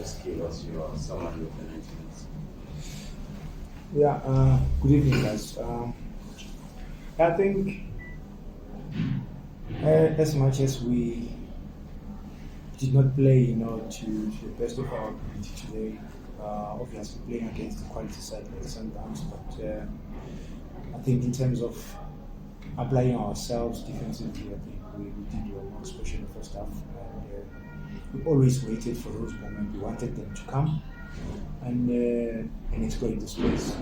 skill as you are someone with the 90 minutes? Yeah, good evening, guys. I think as much as we did not play, to the best of our ability today, obviously playing against the quality side like Sundowns, but I think in terms of applying ourselves defensively, I think we did well, especially in the first half. And we always waited for those moments. We wanted them to come and exploit the space.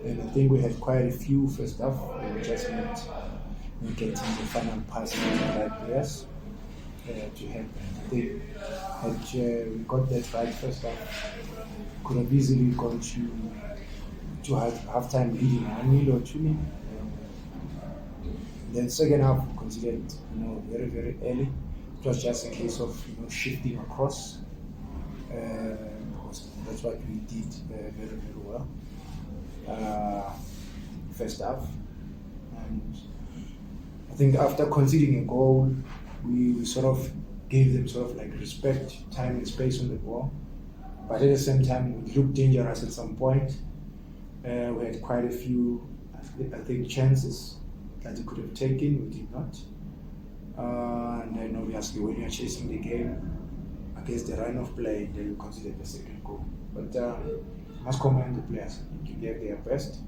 And I think we had quite a few first half. We just need getting the final pass to the right players to help them. I think had we got that right first half, could have easily gone to half time leading 1-0 or 2-0. Then second half we considered very very early. It was just a case of shifting across. Because that's what we did very very well. First half, and I think after conceding a goal, we sort of gave them sort of like respect, time and space on the ball, but at the same time we looked dangerous at some point. We had quite a few, I think, chances that we could have taken. We did not, and then obviously when you're chasing the game against the run of play, then we considered the second goal. But must commend the players. I think they gave their best.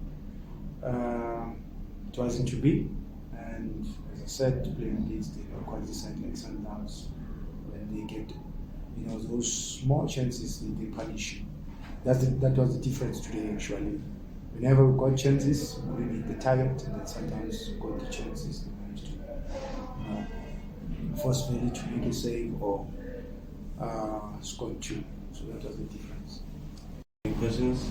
It wasn't to be, and as I said, to play against the quality side like Sundowns, when they get those small chances, they punish you. That was the difference today actually. Whenever we got chances, we couldn't hit the target, and then sometimes got the chances, they managed to forcefully to make a save or score two. So that was the difference. Any questions?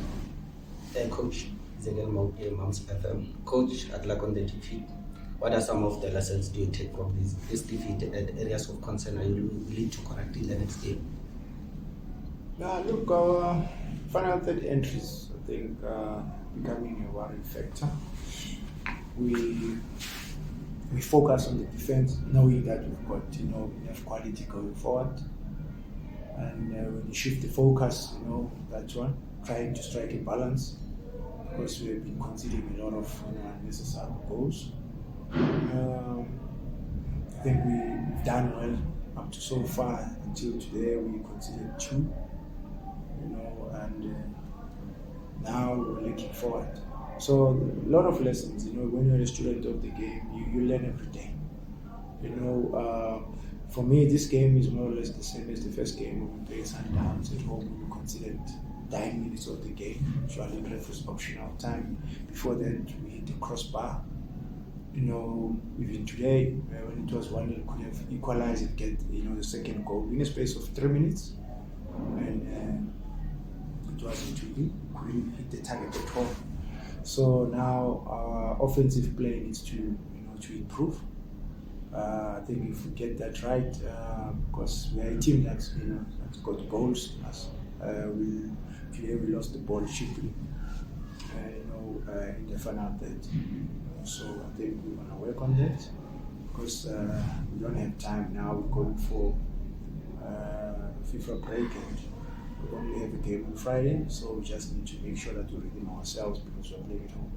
Coach Zwane Moms FM. Coach, I'd like on the defeat. What are some of the lessons do you take from this defeat and areas of concern are you willing to correct in the next game? Look, our final third entries, I think, becoming a worrying factor. We focus on the defense, knowing that we've got enough quality going forward. And when you shift the focus, that's one, trying to strike a balance, because we have been conceding a lot of unnecessary goals. I think we've done well up to so far until today. We conceded two, and now we're looking forward. So a lot of lessons. When you're a student of the game, you learn every day. For me, this game is more or less the same as the first game when we played Sundowns at home. We considered 9 minutes of the game. Usually, ref was optional time. Before that, we hit the crossbar. Even today, when it was 1-0, could have equalized and get the second goal in a space of 3 minutes, and it wasn't to be. Couldn't hit the target at all. So now our offensive play needs to improve. I think if we get that right, because we are a team that's got goals. Today we lost the ball cheaply, in the final third. So I think we want to work on that, because we don't have time now. We're going for FIFA break, and we only have a game on Friday. So we just need to make sure that we redeem ourselves, because we're playing at home.